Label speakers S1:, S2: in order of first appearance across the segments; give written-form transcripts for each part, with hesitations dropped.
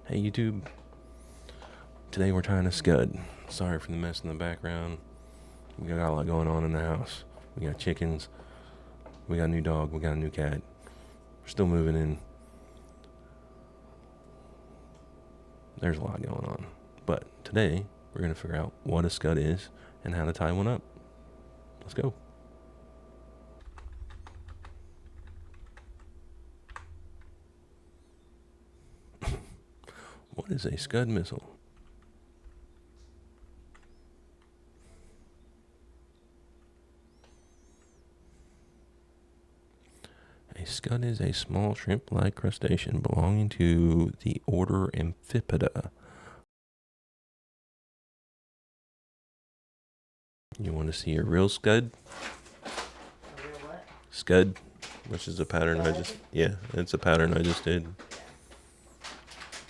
S1: Hey YouTube, today we're tying a scud. Sorry for the mess in the background. We got a lot going on in the house. We got chickens, we got a new dog, we got a new cat. We're still moving in. There's a lot going on. But today we're going to figure out what a scud is and how to tie one up. Let's go. What is a scud missile? A scud is a small shrimp-like crustacean belonging to the order Amphipeda. You want to see a real scud?
S2: A real what?
S1: Scud, which is a pattern it's a pattern I just did.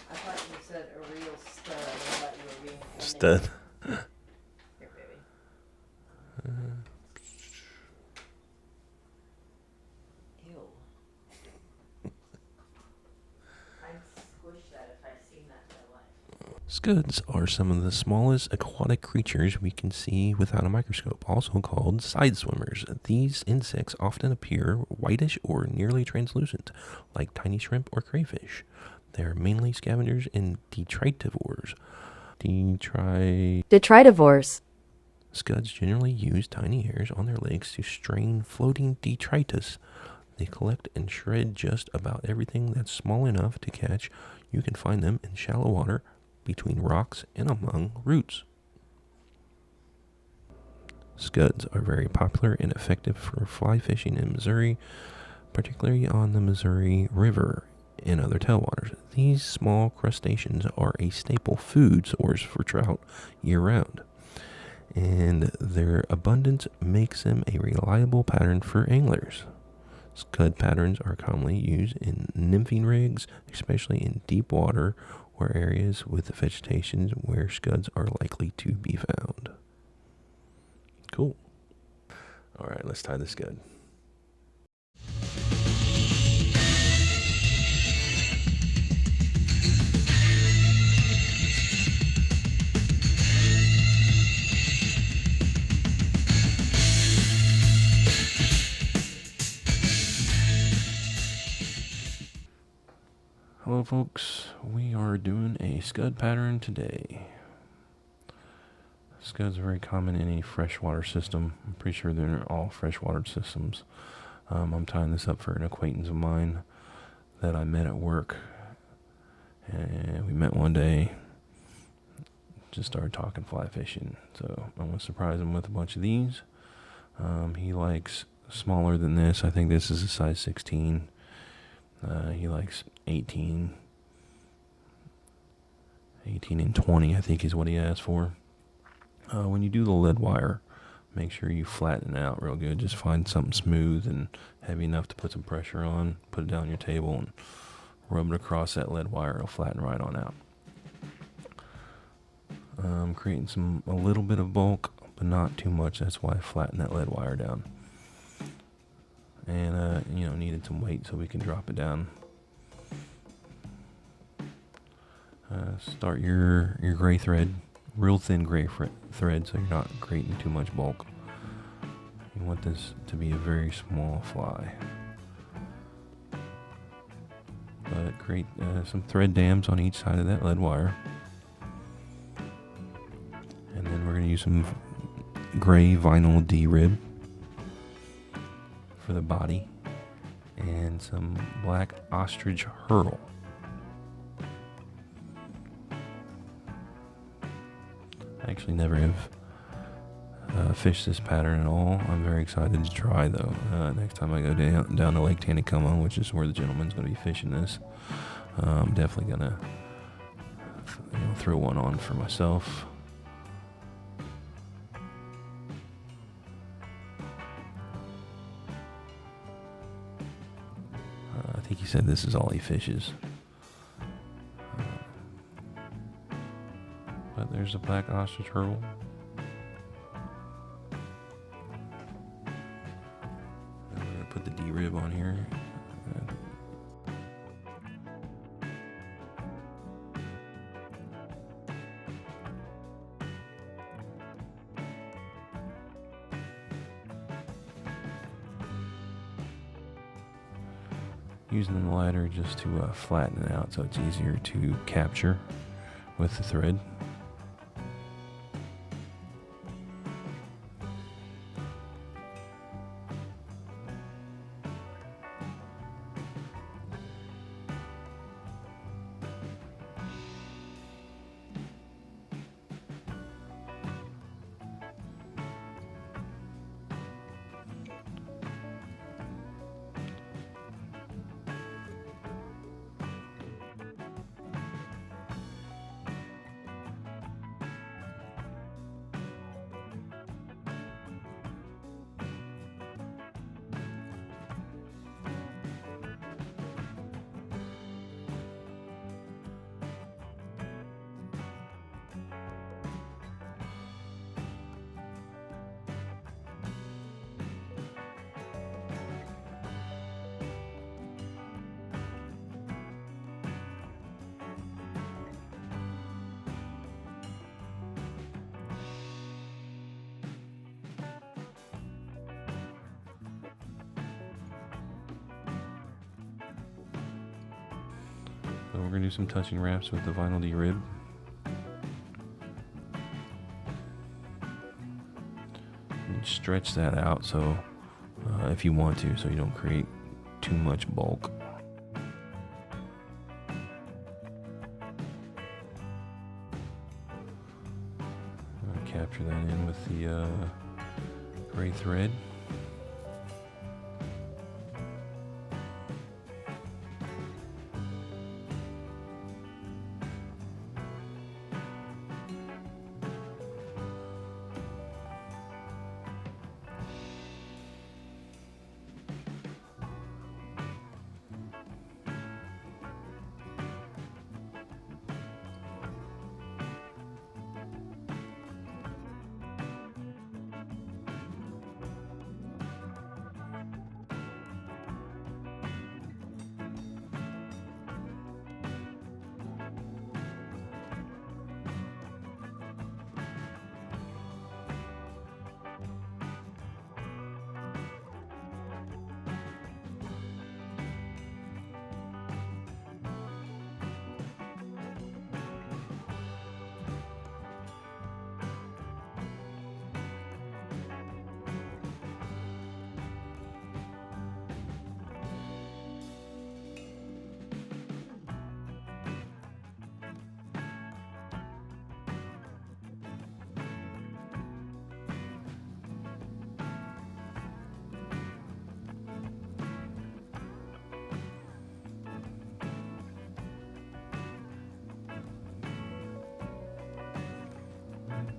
S2: I thought you said a real stud. I thought you were being funny.
S1: Stud.
S2: Here, baby. Ew. I'd squish that if I'd seen that in my life.
S1: Scuds are some of the smallest aquatic creatures we can see without a microscope, also called side swimmers. These insects often appear whitish or nearly translucent, like tiny shrimp or crayfish. They are mainly scavengers and detritivores.
S3: Detritivores.
S1: Scuds generally use tiny hairs on their legs to strain floating detritus. They collect and shred just about everything that's small enough to catch. You can find them in shallow water, between rocks, and among roots. Scuds are very popular and effective for fly fishing in Missouri, particularly on the Missouri River and other tailwaters. These small crustaceans are a staple food source for trout year-round, and their abundance makes them a reliable pattern for anglers. Scud patterns are commonly used in nymphing rigs, especially in deep water or areas with vegetation where scuds are likely to be found. Cool. All right, let's tie the scud. Hello folks, we are doing a scud pattern today. Scuds are very common in any freshwater system. I'm pretty sure they're in all freshwater systems. I'm tying this up for an acquaintance of mine that I met at work. And we met one day, just started talking fly fishing. So I'm going to surprise him with a bunch of these. He likes smaller than this. I think this is a size 16. He likes 18 and 20, I think is what he asked for. When you do the lead wire, make sure you flatten it out real good. Just find something smooth and heavy enough to put some pressure on. Put it down on your table and rub it across that lead wire. It'll flatten right on out. Creating a little bit of bulk, but not too much. That's why I flatten that lead wire down. And needed some weight so we can drop it down. Start your gray thread, real thin gray thread, so you're not creating too much bulk. You want this to be a very small fly. But create some thread dams on each side of that lead wire. And then we're going to use some gray vinyl D-rib for the body and some black ostrich herl. I actually never have fished this pattern at all. I'm very excited to try though. Next time I go down to Lake Taneycomo, which is where the gentleman's going to be fishing this, I'm definitely going to throw one on for myself. I think he said this is all he fishes. But there's a black ostrich herl. And we're going to put the D-rib on here. using the ladder just to flatten it out so it's easier to capture with the thread. So we're going to do some touching wraps with the vinyl D-rib. And stretch that out so if you want to, so you don't create too much bulk. Capture that in with the gray thread.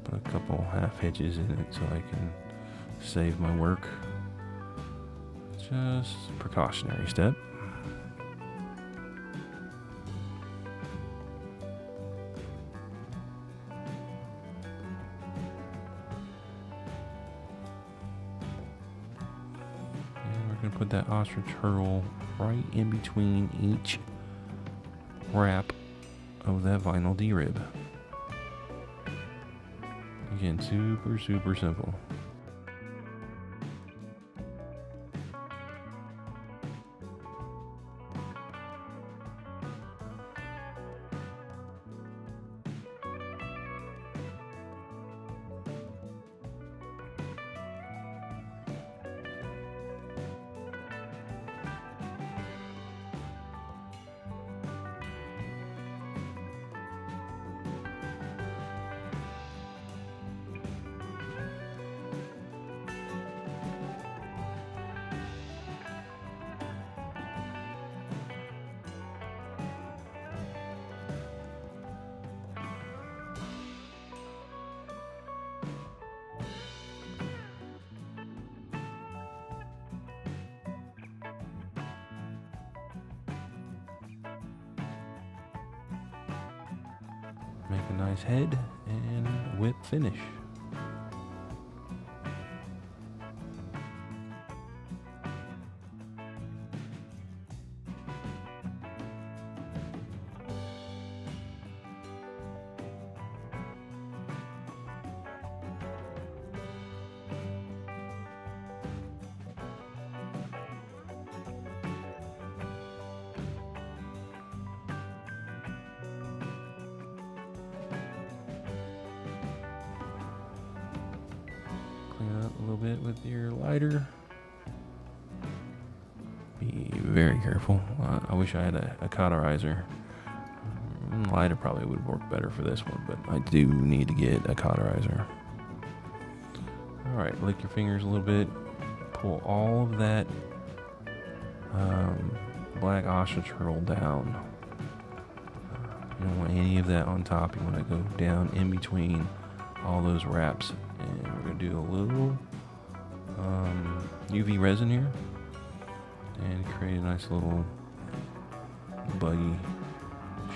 S1: Put a couple half hitches in it so I can save my work. Just precautionary step. And we're going to put that ostrich herl right in between each wrap of that vinyl D-rib. Again, super simple. Make a nice head and whip finish. bit with your lighter. Be very careful. I wish I had a cauterizer. Lighter probably would work better for this one, but I do need to get a cauterizer. Alright, lick your fingers a little bit. Pull all of that black ostrich turtle down. You don't want any of that on top. You want to go down in between all those wraps. And we're going to do a little UV resin here and create a nice little buggy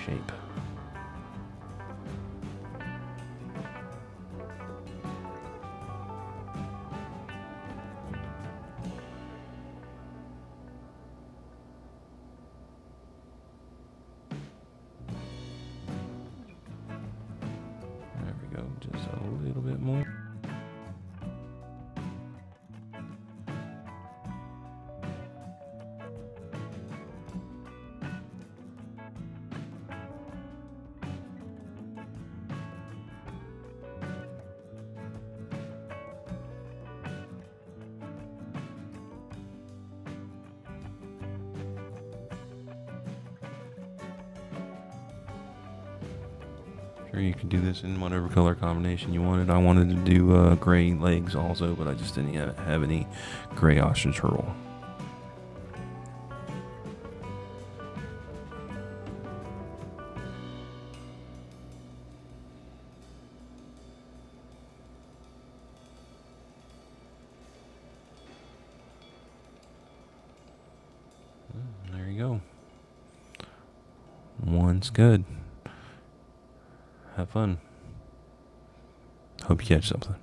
S1: shape. There we go, just a little bit more. Sure, you can do this in whatever color combination you wanted. I wanted to do gray legs also, but I just didn't have any gray ostrich turtle. There you go. One scud. Have fun. Hope you catch something.